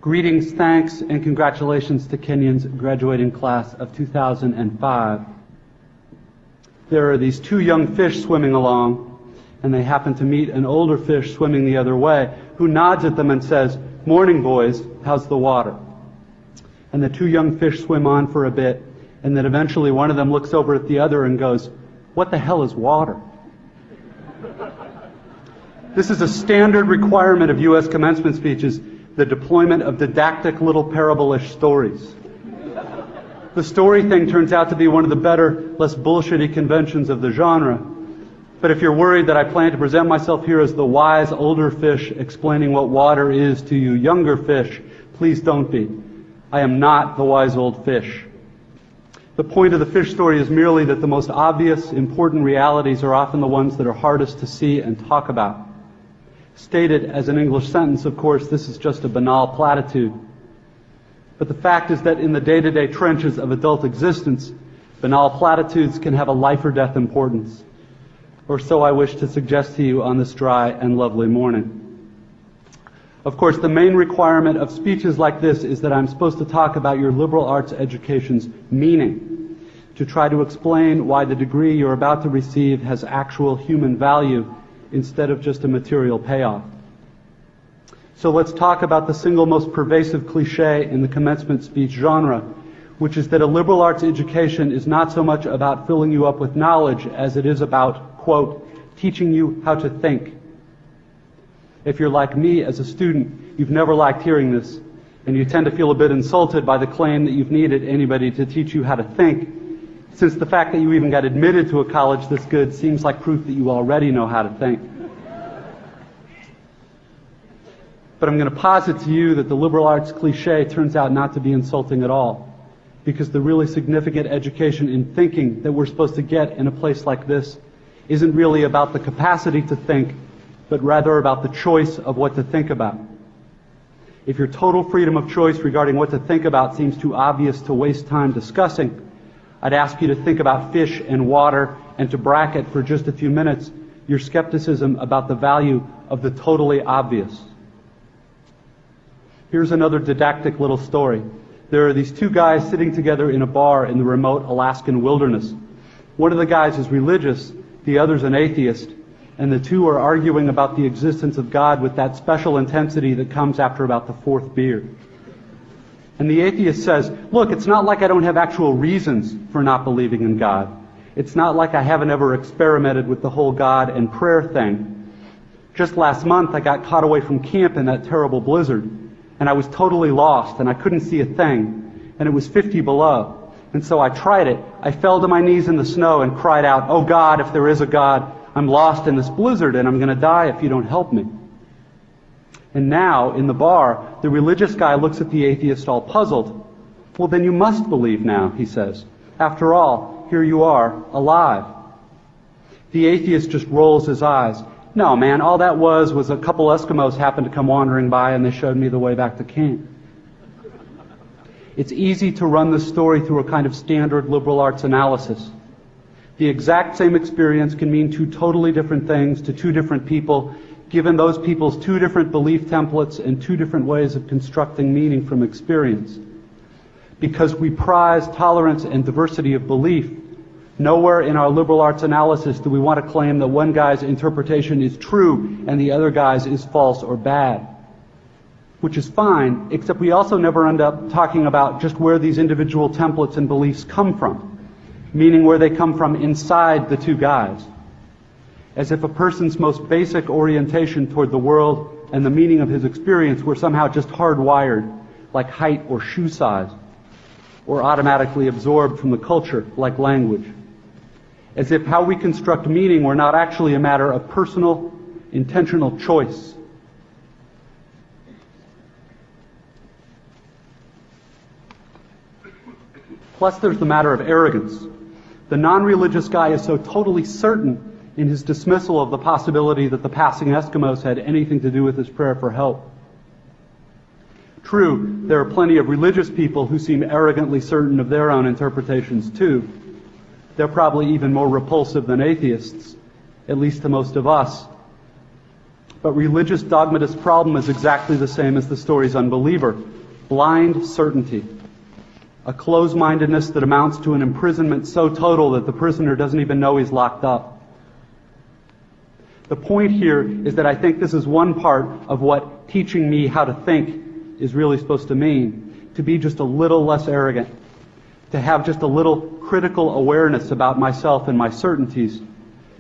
Greetings, thanks, and congratulations to Kenyon's graduating class of 2005. There are these two young fish swimming along, and they happen to meet an older fish swimming the other way, who nods at them and says, "Morning, boys, how's the water?" And the two young fish swim on for a bit, and then eventually one of them looks over at the other and goes, "What the hell is water?" This is a standard requirement of U.S. commencement speeches, the deployment of didactic little parable-ish stories. The story thing turns out to be one of the better, less bullshitty conventions of the genre. But if you're worried that I plan to present myself here as the wise older fish explaining what water is to you younger fish, please don't be. I am not the wise old fish. The point of the fish story is merely that the most obvious, important realities are often the ones that are hardest to see and talk about. Stated as an English sentence, of course, this is just a banal platitude. But the fact is that in the day-to-day trenches of adult existence, banal platitudes can have a life or death importance. Or so I wish to suggest to you on this dry and lovely morning. Of course, the main requirement of speeches like this is that I'm supposed to talk about your liberal arts education's meaning, to try to explain why the degree you're about to receive has actual human value instead of just a material payoff. So let's talk about the single most pervasive cliché in the commencement speech genre, which is that a liberal arts education is not so much about filling you up with knowledge as it is about, quote, teaching you how to think. If you're like me as a student, you've never liked hearing this, and you tend to feel a bit insulted by the claim that you've needed anybody to teach you how to think, since the fact that you even got admitted to a college this good seems like proof that you already know how to think. But I'm going to posit to you that the liberal arts cliché turns out not to be insulting at all, because the really significant education in thinking that we're supposed to get in a place like this isn't really about the capacity to think, but rather about the choice of what to think about. If your total freedom of choice regarding what to think about seems too obvious to waste time discussing, I'd ask you to think about fish and water and to bracket for just a few minutes your skepticism about the value of the totally obvious. Here's another didactic little story. There are these two guys sitting together in a bar in the remote Alaskan wilderness. One of the guys is religious, the other's an atheist, and the two are arguing about the existence of God with that special intensity that comes after about the fourth beer. And the atheist says, look, it's not like I don't have actual reasons for not believing in God. It's not like I haven't ever experimented with the whole God and prayer thing. Just last month I got caught away from camp in that terrible blizzard, and I was totally lost, and I couldn't see a thing, and it was 50 below. And so I tried it. I fell to my knees in the snow and cried out, "Oh God, if there is a God, I'm lost in this blizzard and I'm going to die if you don't help me." And now, in the bar, the religious guy looks at the atheist all puzzled. "Well, then you must believe now," he says. "After all, here you are, alive." The atheist just rolls his eyes. "No, man, all that was a couple Eskimos happened to come wandering by and they showed me the way back to camp." It's easy to run this story through a kind of standard liberal arts analysis. The exact same experience can mean two totally different things to two different people, given those people's two different belief templates and two different ways of constructing meaning from experience. Because we prize tolerance and diversity of belief, nowhere in our liberal arts analysis do we want to claim that one guy's interpretation is true and the other guy's is false or bad. Which is fine, except we also never end up talking about just where these individual templates and beliefs come from, meaning where they come from inside the two guys. As if a person's most basic orientation toward the world and the meaning of his experience were somehow just hardwired, like height or shoe size, or automatically absorbed from the culture, like language. As if how we construct meaning were not actually a matter of personal, intentional choice. Plus there's the matter of arrogance. The non-religious guy is so totally certain in his dismissal of the possibility that the passing Eskimos had anything to do with his prayer for help. True, there are plenty of religious people who seem arrogantly certain of their own interpretations too. They're probably even more repulsive than atheists, at least to most of us. But religious dogmatist problem is exactly the same as the story's unbeliever. Blind certainty. A closed-mindedness that amounts to an imprisonment so total that the prisoner doesn't even know he's locked up. The point here is that I think this is one part of what teaching me how to think is really supposed to mean. To be just a little less arrogant. To have just a little critical awareness about myself and my certainties.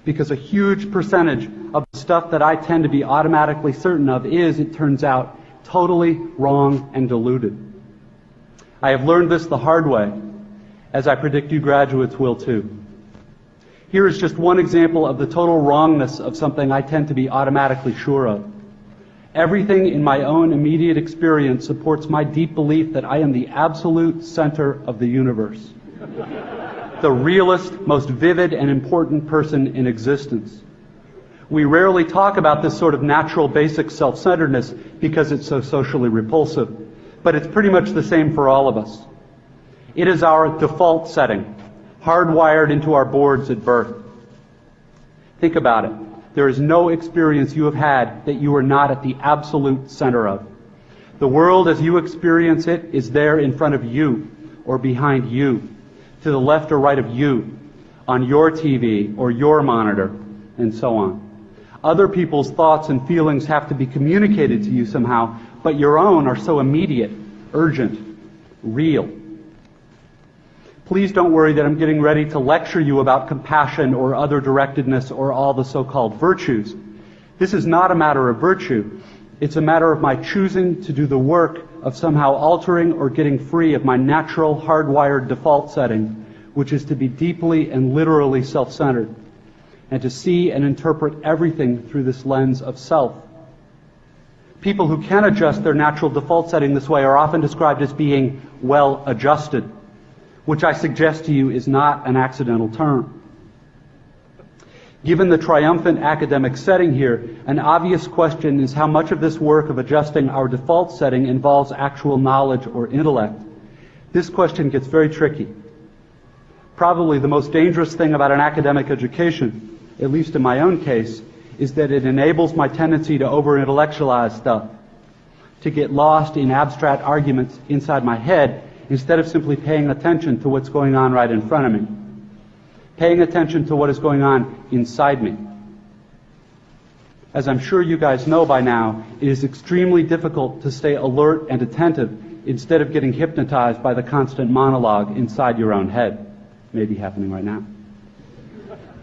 Because a huge percentage of the stuff that I tend to be automatically certain of is, it turns out, totally wrong and deluded. I have learned this the hard way, as I predict you graduates will too. Here is just one example of the total wrongness of something I tend to be automatically sure of. Everything in my own immediate experience supports my deep belief that I am the absolute center of the universe. The realest, most vivid and important person in existence. We rarely talk about this sort of natural basic self-centeredness because it's so socially repulsive, but it's pretty much the same for all of us. It is our default setting, hardwired into our boards at birth. Think about it. There is no experience you have had that you are not at the absolute center of. The world as you experience it is there in front of you or behind you, to the left or right of you, on your TV or your monitor, and so on. Other people's thoughts and feelings have to be communicated to you somehow, but your own are so immediate, urgent, real. Please don't worry that I'm getting ready to lecture you about compassion or other directedness or all the so-called virtues. This is not a matter of virtue. It's a matter of my choosing to do the work of somehow altering or getting free of my natural, hardwired default setting, which is to be deeply and literally self-centered, and to see and interpret everything through this lens of self. People who can adjust their natural default setting this way are often described as being well-adjusted, which I suggest to you is not an accidental term. Given the triumphant academic setting here, an obvious question is how much of this work of adjusting our default setting involves actual knowledge or intellect. This question gets very tricky. Probably the most dangerous thing about an academic education, at least in my own case, is that it enables my tendency to over-intellectualize stuff, to get lost in abstract arguments inside my head instead of simply paying attention to what's going on right in front of me. Paying attention to what is going on inside me. As I'm sure you guys know by now, it is extremely difficult to stay alert and attentive instead of getting hypnotized by the constant monologue inside your own head. Maybe happening right now.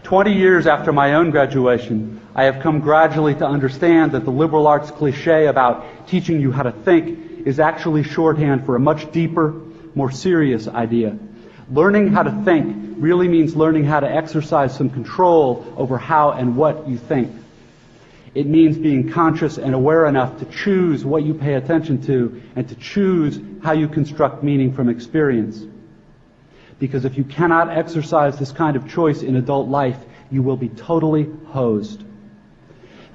20 years after my own graduation, I have come gradually to understand that the liberal arts cliché about teaching you how to think is actually shorthand for a much deeper, more serious idea. Learning how to think really means learning how to exercise some control over how and what you think. It means being conscious and aware enough to choose what you pay attention to and to choose how you construct meaning from experience. Because if you cannot exercise this kind of choice in adult life, you will be totally hosed.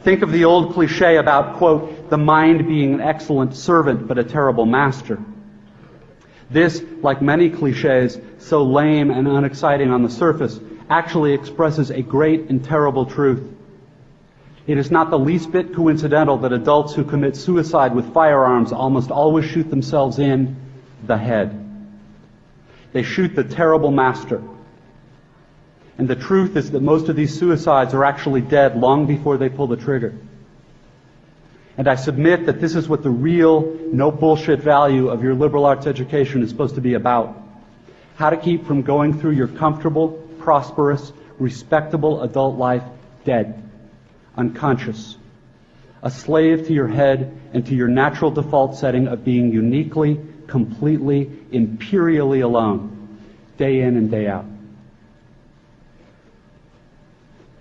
Think of the old cliché about, quote, the mind being an excellent servant but a terrible master. This, like many clichés, so lame and unexciting on the surface, actually expresses a great and terrible truth. It is not the least bit coincidental that adults who commit suicide with firearms almost always shoot themselves in the head. They shoot the terrible master. And the truth is that most of these suicides are actually dead long before they pull the trigger. And I submit that this is what the real, no bullshit value of your liberal arts education is supposed to be about. How to keep from going through your comfortable, prosperous, respectable adult life dead, unconscious, a slave to your head and to your natural default setting of being uniquely, completely, imperially alone, day in and day out.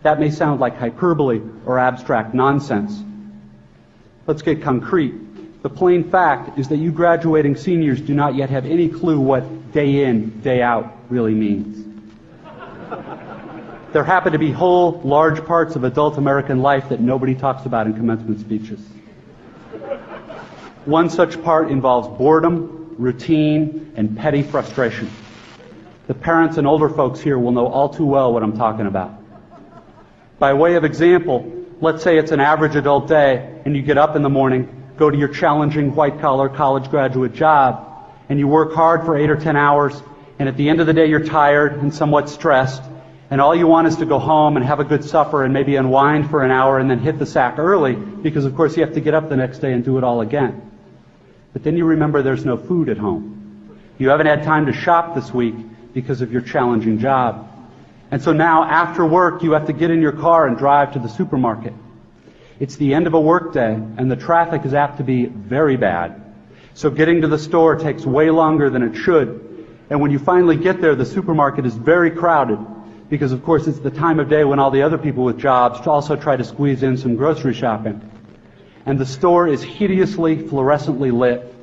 That may sound like hyperbole or abstract nonsense. Let's get concrete. The plain fact is that you graduating seniors do not yet have any clue what day in, day out really means. There happen to be whole, large parts of adult American life that nobody talks about in commencement speeches. One such part involves boredom, routine, and petty frustration. The parents and older folks here will know all too well what I'm talking about. By way of example, let's say it's an average adult day, and you get up in the morning, go to your challenging white-collar college graduate job, and you work hard for 8 or 10 hours, and at the end of the day you're tired and somewhat stressed, and all you want is to go home and have a good supper and maybe unwind for an hour and then hit the sack early, because of course you have to get up the next day and do it all again. But then you remember there's no food at home. You haven't had time to shop this week because of your challenging job. And so now, after work, you have to get in your car and drive to the supermarket. It's the end of a work day, and the traffic is apt to be very bad. So getting to the store takes way longer than it should. And when you finally get there, the supermarket is very crowded, because of course it's the time of day when all the other people with jobs also try to squeeze in some grocery shopping. And the store is hideously fluorescently lit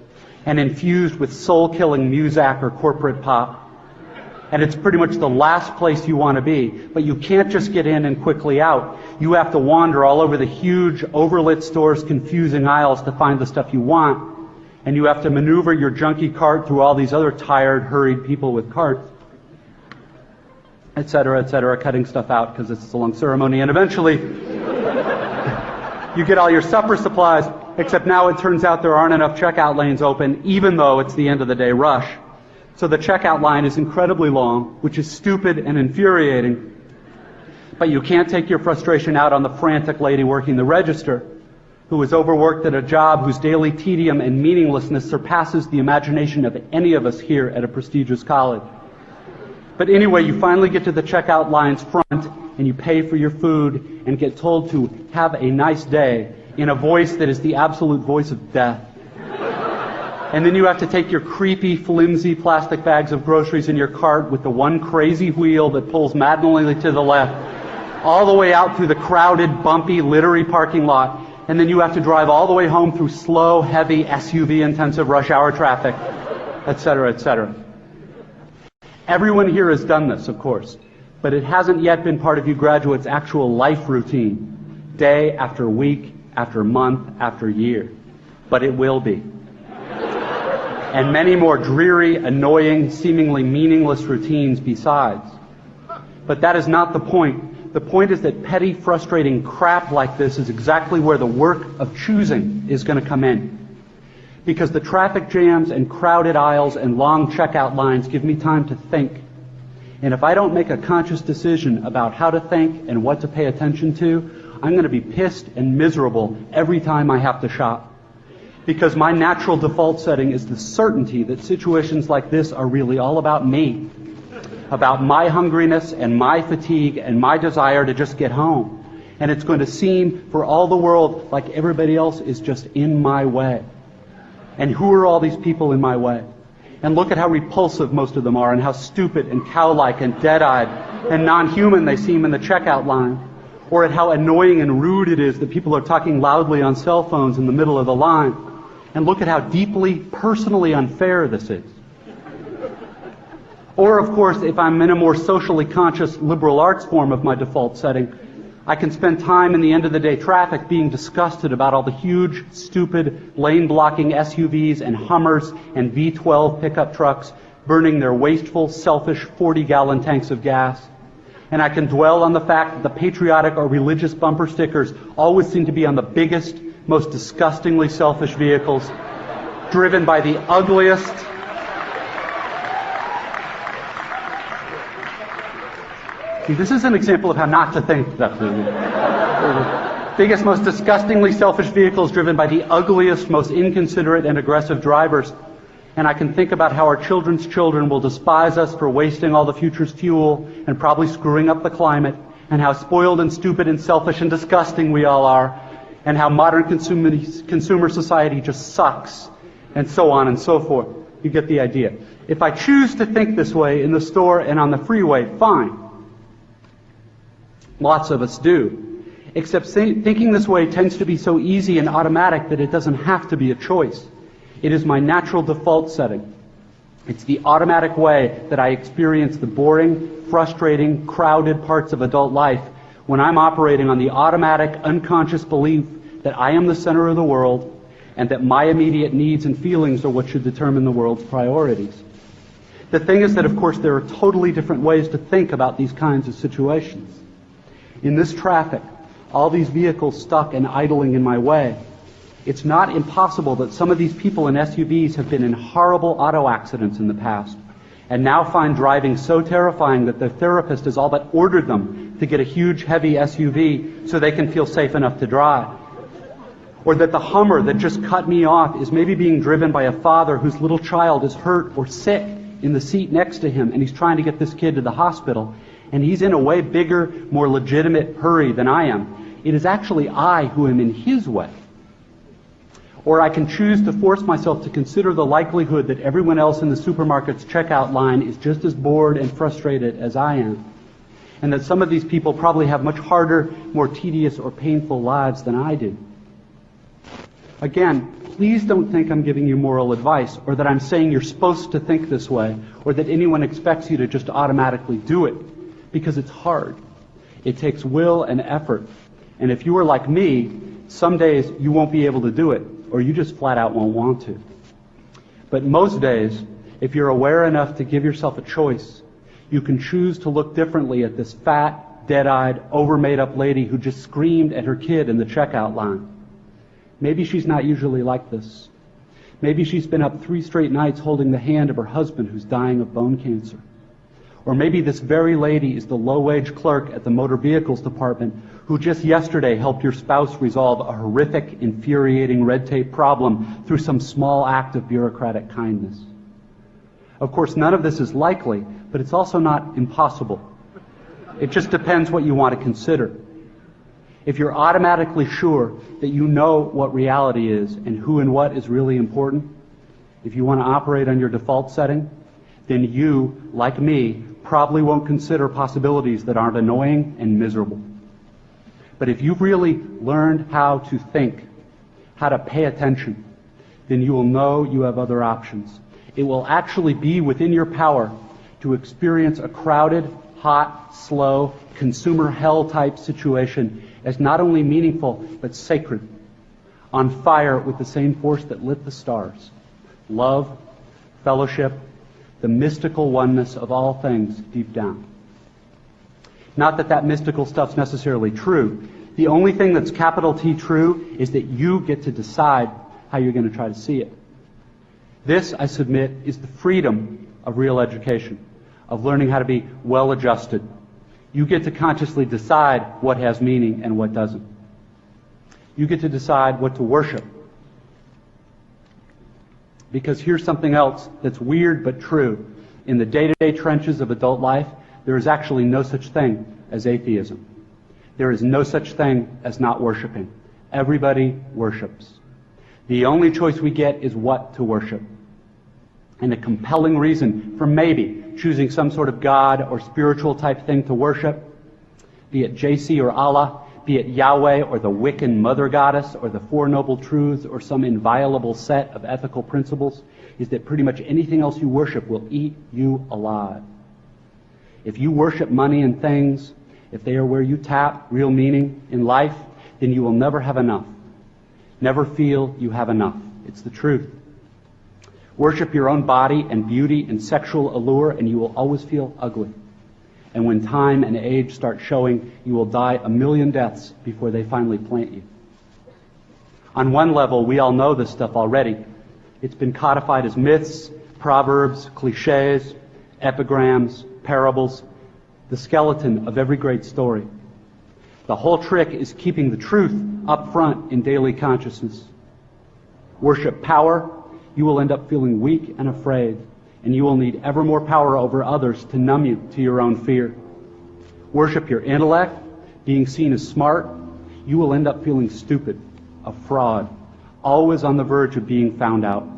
and infused with soul-killing Muzak or corporate pop. And it's pretty much the last place you want to be. But you can't just get in and quickly out. You have to wander all over the huge, overlit store's confusing aisles to find the stuff you want. And you have to maneuver your junky cart through all these other tired, hurried people with carts, et cetera, cutting stuff out because it's a long ceremony. And eventually, you get all your supper supplies, except now it turns out there aren't enough checkout lanes open, even though it's the end of the day rush. So the checkout line is incredibly long, which is stupid and infuriating. But you can't take your frustration out on the frantic lady working the register, who is overworked at a job whose daily tedium and meaninglessness surpasses the imagination of any of us here at a prestigious college. But anyway, you finally get to the checkout line's front, and you pay for your food and get told to have a nice day in a voice that is the absolute voice of death. And then you have to take your creepy, flimsy plastic bags of groceries in your cart with the one crazy wheel that pulls maddeningly to the left, all the way out through the crowded, bumpy, littery parking lot. And then you have to drive all the way home through slow, heavy, SUV-intensive rush hour traffic, et cetera. Everyone here has done this, of course, but it hasn't yet been part of you graduates' actual life routine, day after week, after month, after year. But it will be. And many more dreary, annoying, seemingly meaningless routines besides. But that is not the point. The point is that petty, frustrating crap like this is exactly where the work of choosing is going to come in. Because the traffic jams and crowded aisles and long checkout lines give me time to think. And if I don't make a conscious decision about how to think and what to pay attention to, I'm going to be pissed and miserable every time I have to shop. Because my natural default setting is the certainty that situations like this are really all about me. About my hungriness and my fatigue and my desire to just get home. And it's going to seem for all the world like everybody else is just in my way. And who are all these people in my way? And look at how repulsive most of them are, and how stupid and cow-like and dead-eyed and non-human they seem in the checkout line. Or at how annoying and rude it is that people are talking loudly on cell phones in the middle of the line. And look at how deeply, personally unfair this is. Or, of course, if I'm in a more socially conscious liberal arts form of my default setting, I can spend time in the end-of-the-day traffic being disgusted about all the huge, stupid, lane-blocking SUVs and Hummers and V12 pickup trucks burning their wasteful, selfish 40-gallon tanks of gas. And I can dwell on the fact that the patriotic or religious bumper stickers always seem to be on the biggest, most disgustingly selfish vehicles, driven by the ugliest, see, this is an example of how not to think. Biggest, most disgustingly selfish vehicles driven by the ugliest, most inconsiderate and aggressive drivers. And I can think about how our children's children will despise us for wasting all the future's fuel and probably screwing up the climate, and how spoiled and stupid and selfish and disgusting we all are, and how modern consumer society just sucks, and so on and so forth. You get the idea. If I choose to think this way in the store and on the freeway, fine. Lots of us do. Except thinking this way tends to be so easy and automatic that it doesn't have to be a choice. It is my natural default setting. It's the automatic way that I experience the boring, frustrating, crowded parts of adult life when I'm operating on the automatic, unconscious belief that I am the center of the world and that my immediate needs and feelings are what should determine the world's priorities. The thing is that, of course, there are totally different ways to think about these kinds of situations. In this traffic, all these vehicles stuck and idling in my way. It's not impossible that some of these people in SUVs have been in horrible auto accidents in the past and now find driving so terrifying that their therapist has all but ordered them to get a huge, heavy SUV so they can feel safe enough to drive. Or that the Hummer that just cut me off is maybe being driven by a father whose little child is hurt or sick in the seat next to him, and he's trying to get this kid to the hospital, and he's in a way bigger, more legitimate hurry than I am. It is actually I who am in his way. Or I can choose to force myself to consider the likelihood that everyone else in the supermarket's checkout line is just as bored and frustrated as I am, and that some of these people probably have much harder, more tedious or painful lives than I do. Again, please don't think I'm giving you moral advice, or that I'm saying you're supposed to think this way, or that anyone expects you to just automatically do it, because it's hard. It takes will and effort, and if you are like me, some days you won't be able to do it, or you just flat out won't want to. But most days, if you're aware enough to give yourself a choice, you can choose to look differently at this fat, dead-eyed, over-made-up lady who just screamed at her kid in the checkout line. Maybe she's not usually like this. Maybe she's been up 3 straight nights holding the hand of her husband who's dying of bone cancer. Or maybe this very lady is the low-wage clerk at the motor vehicles department who just yesterday helped your spouse resolve a horrific, infuriating red tape problem through some small act of bureaucratic kindness. Of course, none of this is likely, but it's also not impossible. It just depends what you want to consider. If you're automatically sure that you know what reality is and who and what is really important, if you want to operate on your default setting, then you, like me, probably won't consider possibilities that aren't annoying and miserable. But if you've really learned how to think, how to pay attention, then you will know you have other options. It will actually be within your power to experience a crowded, hot, slow, consumer hell-type situation as not only meaningful, but sacred, on fire with the same force that lit the stars. Love, fellowship, the mystical oneness of all things deep down. Not that that mystical stuff's necessarily true. The only thing that's capital T true is that you get to decide how you're going to try to see it. This, I submit, is the freedom of real education, of learning how to be well-adjusted. You get to consciously decide what has meaning and what doesn't. You get to decide what to worship. Because here's something else that's weird but true. In the day-to-day trenches of adult life, there is actually no such thing as atheism. There is no such thing as not worshiping. Everybody worships. The only choice we get is what to worship. And a compelling reason for maybe choosing some sort of God or spiritual type thing to worship, be it JC or Allah, be it Yahweh or the Wiccan Mother Goddess or the Four Noble Truths or some inviolable set of ethical principles, is that pretty much anything else you worship will eat you alive. If you worship money and things, if they are where you tap real meaning in life, then you will never have enough. Never feel you have enough. It's the truth. Worship your own body and beauty and sexual allure, and you will always feel ugly. And when time and age start showing, you will die a million deaths before they finally plant you. On one level, we all know this stuff already. It's been codified as myths, proverbs, cliches, epigrams, parables, the skeleton of every great story. The whole trick is keeping the truth up front in daily consciousness. Worship power, you will end up feeling weak and afraid, and you will need ever more power over others to numb you to your own fear. Worship your intellect, being seen as smart, you will end up feeling stupid, a fraud, always on the verge of being found out.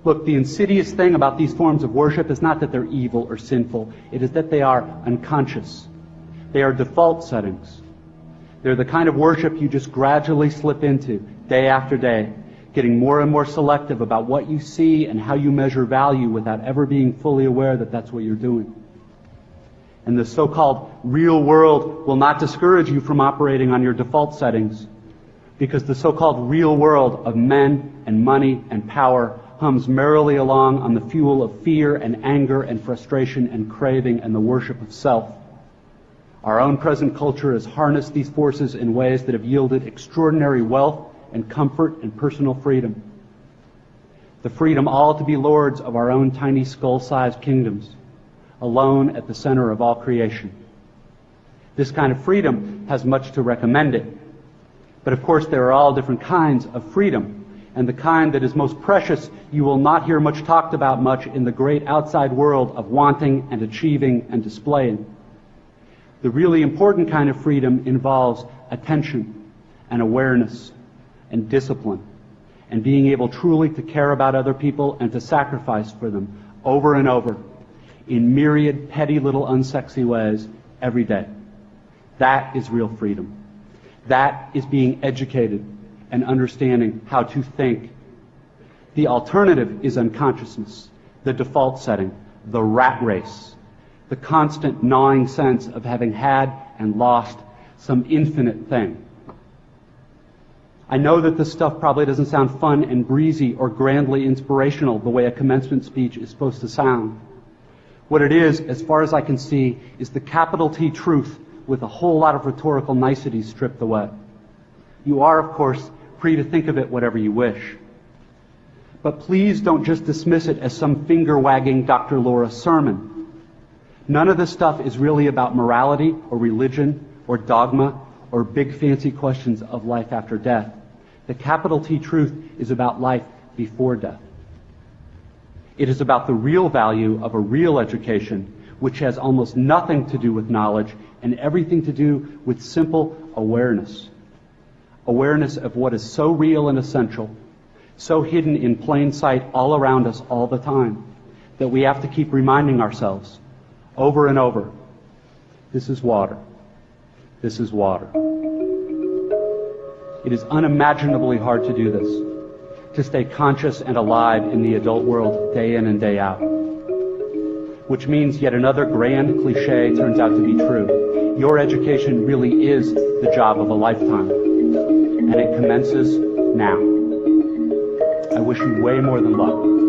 Look, the insidious thing about these forms of worship is not that they're evil or sinful. It is that they are unconscious. They are default settings. They're the kind of worship you just gradually slip into day after day, getting more and more selective about what you see and how you measure value without ever being fully aware that that's what you're doing. And the so-called real world will not discourage you from operating on your default settings, because the so-called real world of men and money and power hums merrily along on the fuel of fear and anger and frustration and craving and the worship of self. Our own present culture has harnessed these forces in ways that have yielded extraordinary wealth and comfort and personal freedom. The freedom all to be lords of our own tiny skull-sized kingdoms, alone at the center of all creation. This kind of freedom has much to recommend it. But of course there are all different kinds of freedom, and the kind that is most precious you will not hear much talked about much in the great outside world of wanting and achieving and displaying. The really important kind of freedom involves attention and awareness and discipline and being able truly to care about other people and to sacrifice for them over and over in myriad petty little unsexy ways every day. That is real freedom. That is being educated and understanding how to think. The alternative is unconsciousness, the default setting, the rat race, the constant gnawing sense of having had and lost some infinite thing. I know that this stuff probably doesn't sound fun and breezy or grandly inspirational the way a commencement speech is supposed to sound. What it is, as far as I can see, is the capital T truth with a whole lot of rhetorical niceties stripped away. You are, of course, free to think of it whatever you wish. But please don't just dismiss it as some finger-wagging Dr. Laura sermon. None of this stuff is really about morality or religion or dogma or big fancy questions of life after death. The capital T truth is about life before death. It is about the real value of a real education, which has almost nothing to do with knowledge and everything to do with simple awareness. Awareness of what is so real and essential, so hidden in plain sight all around us all the time, that we have to keep reminding ourselves over and over, this is water. This is water. It is unimaginably hard to do this, to stay conscious and alive in the adult world day in and day out. Which means yet another grand cliche turns out to be true. Your education really is the job of a lifetime, and it commences now. I wish you way more than luck.